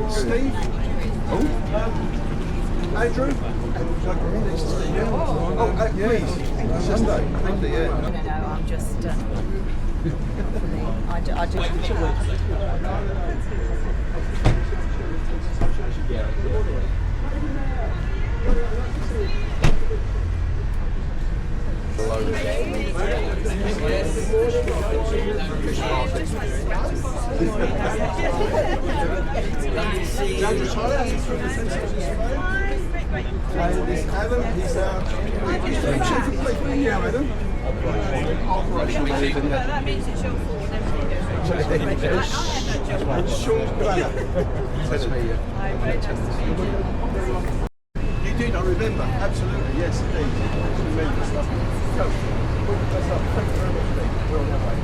Steve? Oh? Andrew? Please. Sunday. Monday, yeah. No, I'm just... I just... This Adam, he's Adam. That means it's your fault. Sean Banner. Very nice to meet you. You did, I remember. Absolutely, yes, indeed. Tremendous stuff. So, thank you very much, Steve. We're on our way.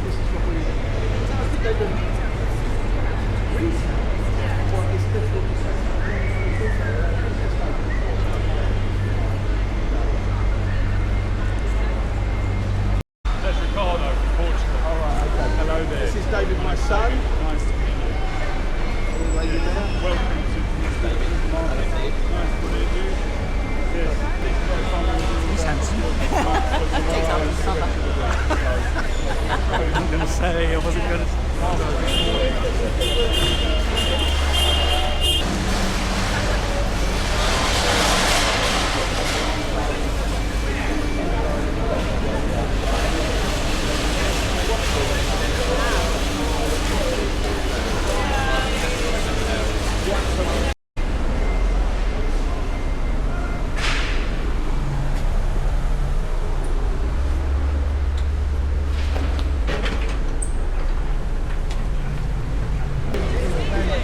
This is what we... I think they've been... What is difficult to say? That's Ricardo from Portugal. All right, okay. Hello there. This is David, my son. Nice to meet you. Welcome to Spitalfields Market. Nice to meet you. Yes, He's handsome. Takes up his summer. I wasn't going to say, I wasn't going to say.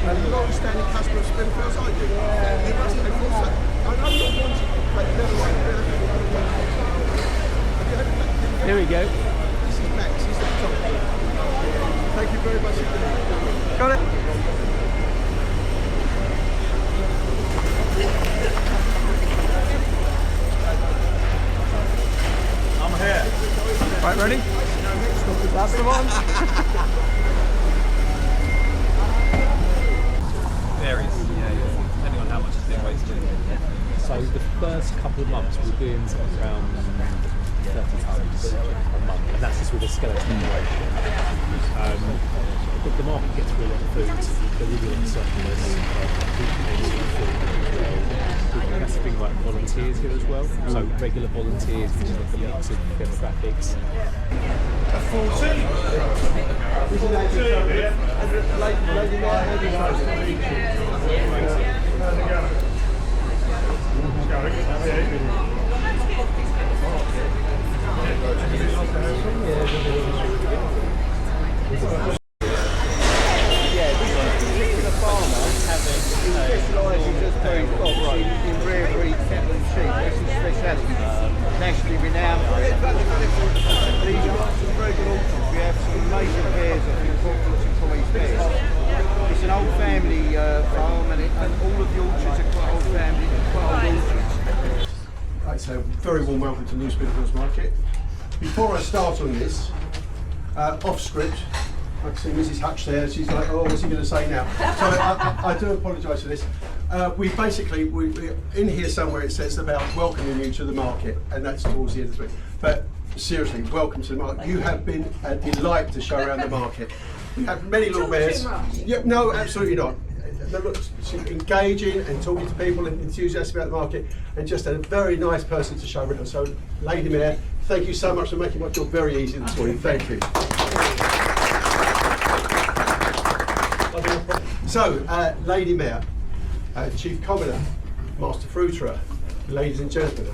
A long-standing customer of Spitalfields, aren't you? Yeah. You must have also. I know you're wanting to play never like Here we go. This is Max, he's at the top. Thank you very much indeed. Got it. I'm here. Right, ready? That's the one. Varies, depending on how much it's been wasted. So the first couple of months we'll be in around 30 tons a month, and that's just with a skeleton operation. But the market gets through a lot of food, there will be a lot of surplus, that's the thing about volunteers here as well. So regular volunteers, which is like a mix of demographics. A 14. This is actually Lady in rare breed cattle and sheep. That's his speciality. Nationally renowned for it. These are some very good orchards. We have some amazing pairs of important employees pairs. It's an old family farm, and all of the orchards are quite old family, quite old orchards. Right, so very warm welcome to New Spitalfields Market. Before I start on this, off script, I can see Mrs. Hutch there. She's like, oh, what's he going to say now? So I do apologise for this. We in here somewhere it says about welcoming you to the market, and that's towards the end of the week. But seriously, welcome to the market. You have been a delight to show around the market. We have many little bears. Yep, no, absolutely not. She's engaging and talking to people and enthusiastic about the market, and just a very nice person to show around. So, Lady Mayor, thank you so much for making my job very easy this morning. Thank you. So, Lady Mayor, Chief Commoner, Master Fruiterer, ladies and gentlemen,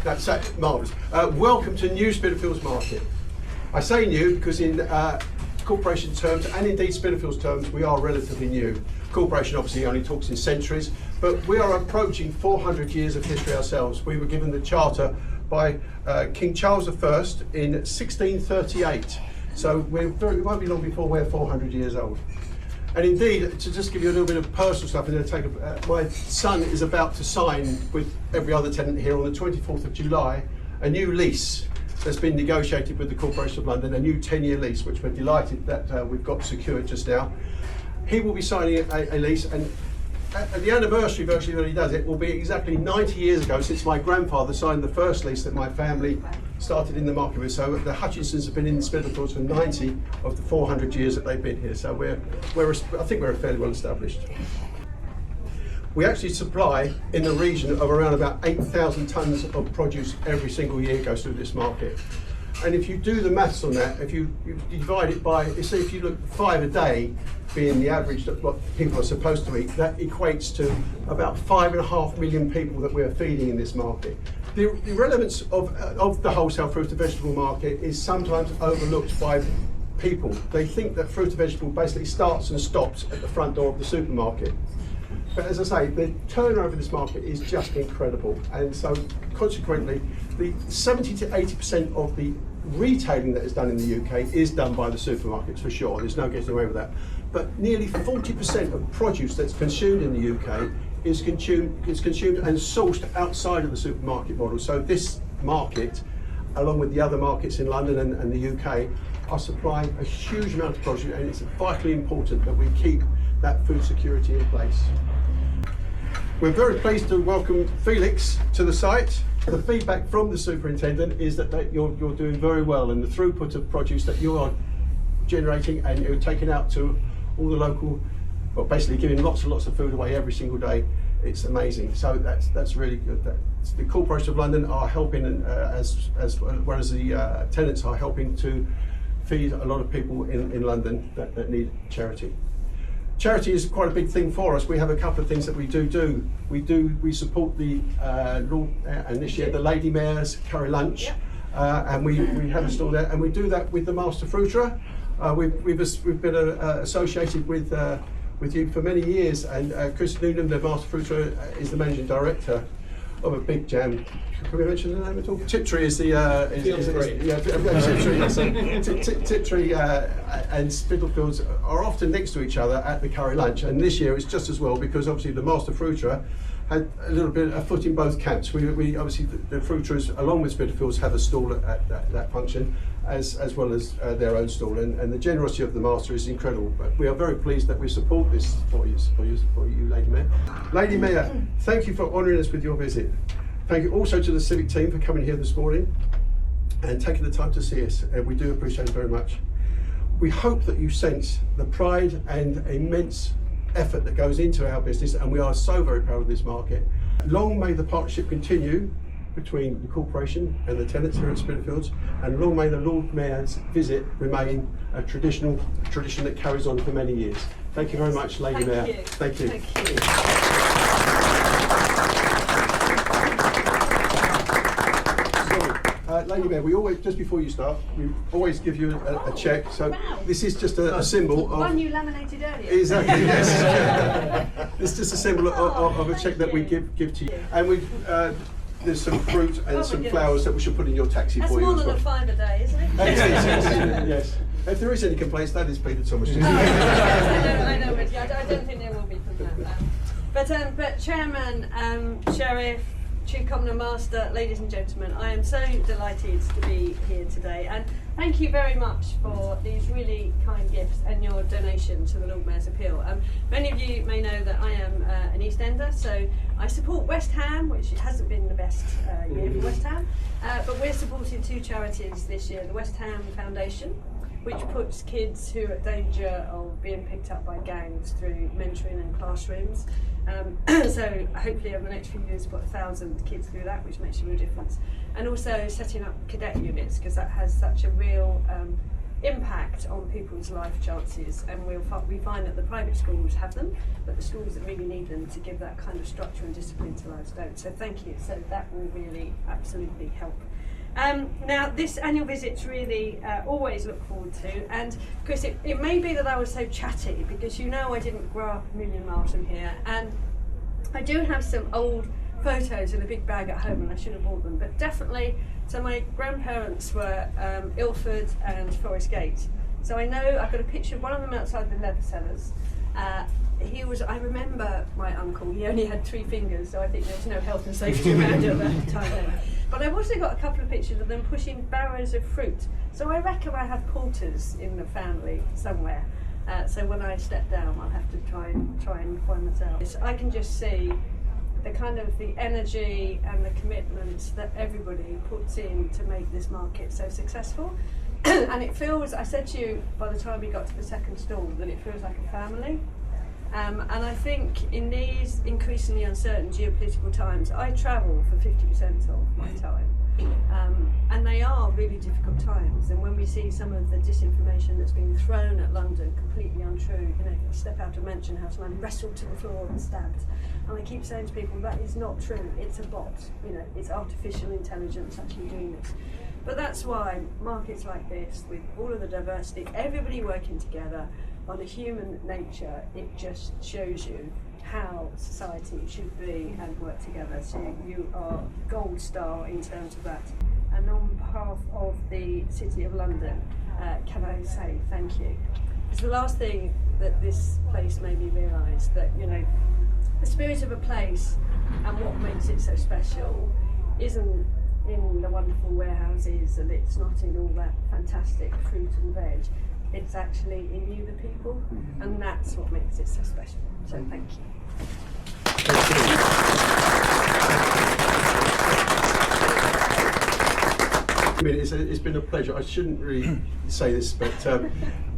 that's marvellous. Welcome to New Spitalfields Market. I say new because in corporation terms, and indeed Spitalfields terms, we are relatively new. Corporation obviously only talks in centuries, but we are approaching 400 years of history ourselves. We were given the charter by King Charles I in 1638. So it won't be long before we're 400 years old. And indeed, to just give you a little bit of personal stuff, and then my son is about to sign with every other tenant here on the 24th of July a new lease that's been negotiated with the Corporation of London, a new 10-year lease, which we're delighted that we've got secured just now. He will be signing a lease, and at the anniversary virtually when he does it will be exactly 90 years ago since my grandfather signed the first lease that my family started in the market with. So the Hutchinsons have been in Spitalfields for 90 of the 400 years that they've been here. So I think we're fairly well established. We actually supply in the region of around about 8,000 tonnes of produce every single year goes through this market. And if you do the maths on that, if you divide it by, say if you look 5 a day being the average that what people are supposed to eat, that equates to about 5.5 million people that we're feeding in this market. The relevance of the wholesale fruit and vegetable market is sometimes overlooked by people. They think that fruit and vegetable basically starts and stops at the front door of the supermarket. But as I say, the turnover of this market is just incredible, and so consequently, the 70 to 80% of the retailing that is done in the UK is done by the supermarkets for sure. There's no getting away with that. But nearly 40% of produce that's consumed in the UK is consumed and sourced outside of the supermarket model. So this market, along with the other markets in London and the UK, are supplying a huge amount of produce, and it's vitally important that we keep that food security in place. We're very pleased to welcome Felix to the site. The feedback from the superintendent is that you're doing very well, and the throughput of produce that you are generating and you're taking out to all the local, well, basically giving lots and lots of food away every single day. It's amazing. So that's really good. The Corporation of London are helping, as well as the tenants are helping to feed a lot of people in London that need charity. Charity is quite a big thing for us. We have a couple of things that we do. We support the and this year the Lady Mayor's Curry Lunch, and we have a stall there, and we do that with the Master Fruiterer. We've been associated with you for many years, and Chris Newnham, the Master Fruiterer, is the managing director of a big jam. Can we mention the name at all? Tiptree is the Tiptree and Spitalfields are often next to each other at the Curry Lunch, and this year it's just as well because obviously the Master Fruiterer had a little bit of a foot in both camps. We obviously the fruiterers along with Spitalfields have a stall at that function as well as their own stall, and the generosity of the Master is incredible. But we are very pleased that we support this for you, Lady Mayor. Lady Mayor, thank you for honouring us with your visit. Thank you also to the Civic team for coming here this morning and taking the time to see us. We do appreciate it very much. We hope that you sense the pride and immense effort that goes into our business, and we are so very proud of this market. Long may the partnership continue between the corporation and the tenants here at Spitalfields, and long may the Lord Mayor's visit remain a tradition that carries on for many years. Thank you very much, Lady Mayor. Thank you. Thank you. Lady Mayor, we always, just before you start, we always give you a cheque. So this is just a symbol of... One you laminated earlier. Exactly, yes. It's just a symbol of a cheque that we give to you. And there's some fruit and some flowers that we should put in your taxi for you as well. That's more than a £5 a day, isn't it? Yes. If there is any complaints, that is Peter Thomas. I know, Reggie. I don't think there will be from that. But Chairman, Sheriff, Chief Commoner Master, ladies and gentlemen, I am so delighted to be here today, and thank you very much for these really kind gifts and your donation to the Lord Mayor's Appeal. Many of you may know that I am an East Ender, so I support West Ham, which hasn't been the best year for West Ham, but we're supporting two charities this year, the West Ham Foundation, which puts kids who are at danger of being picked up by gangs through mentoring and classrooms. So hopefully over the next few years we've got 1,000 kids through that, which makes a real difference. And also setting up cadet units, because that has such a real impact on people's life chances, and we find that the private schools have them, but the schools that really need them to give that kind of structure and discipline to lives don't. So thank you. So that will really absolutely help. Now, this annual visit's really always look forward to, and Chris, it may be that I was so chatty because you know I didn't grow up a million miles from here, and I do have some old photos in a big bag at home, and I should have bought them, but definitely, so my grandparents were Ilford and Forest Gate, so I know I've got a picture of one of them outside the leather sellers. I remember my uncle, he only had 3 fingers, so I think there was no health and safety around at that time then. But I've also got a couple of pictures of them pushing barrows of fruit. So I reckon I have porters in the family somewhere. So when I step down, I'll have to try and find myself. I can just see the kind of the energy and the commitment that everybody puts in to make this market so successful. And it feels, I said to you by the time we got to the second stall, that it feels like a family. And I think in these increasingly uncertain geopolitical times, I travel for 50% of my time. And they are really difficult times. And when we see some of the disinformation that's being thrown at London, completely untrue, you know, you step out of Mansion House and I'm wrestled to the floor and stabbed. And I keep saying to people, that is not true. It's a bot. You know, it's artificial intelligence actually doing this. But that's why markets like this, with all of the diversity, everybody working together on a human nature, it just shows you how society should be and work together. So you are gold star in terms of that. And on behalf of the City of London, can I say thank you? It's the last thing that this place made me realise, that, you know, the spirit of a place and what makes it so special isn't in the wonderful warehouses, and it's not in all that fantastic fruit and veg. It's actually in you, the people, and that's what makes it so special. So thank you. I mean, it's been a pleasure. I shouldn't really say this, but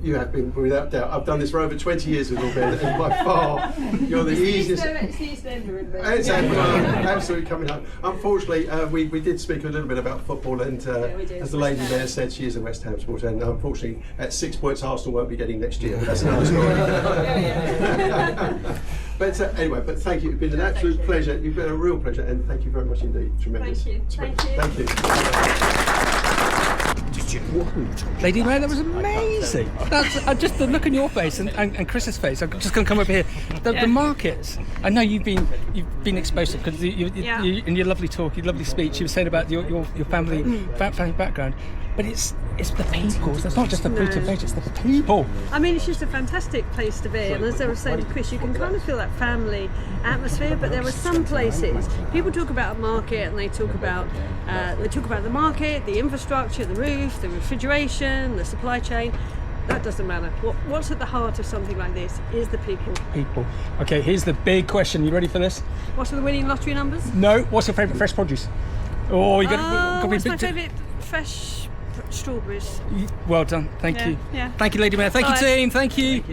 you have been, without doubt. I've done this for over 20 years with Ben, and by far, you're the easiest. It's the East End, Absolutely coming home. Unfortunately, we did speak a little bit about football, and as the lady there said, she is a West Ham supporter, and unfortunately, at 6 points, Arsenal won't be getting next year. But that's another story. But anyway, but thank you. It's been an absolute pleasure. You've been a real pleasure, and thank you very much indeed. Tremendous. Thank you. Thank you. Thank you. Lady Mayor, that was amazing. That's just the look on your face and Chris's face. I'm just going to come over here. The markets. I know you've been exposed to it, because you in your lovely talk, your lovely speech, you were saying about your family background. But it's the people. It's not just the fruit and veg, it's the people. I mean, it's just a fantastic place to be. And as I was saying to Chris, you can kind of feel that family atmosphere. But there are some places people talk about a market, and they talk about the market, the infrastructure, the roof, the refrigeration, the supply chain. That doesn't matter. What's at the heart of something like this is the people. People. Okay, here's the big question. You ready for this? What are the winning lottery numbers? No. What's your favourite fresh produce? Oh, you got what's my favourite fresh strawberries? Well done. Thank you. Yeah. Thank you, Lady Mayor. Thank you, team. Thank you.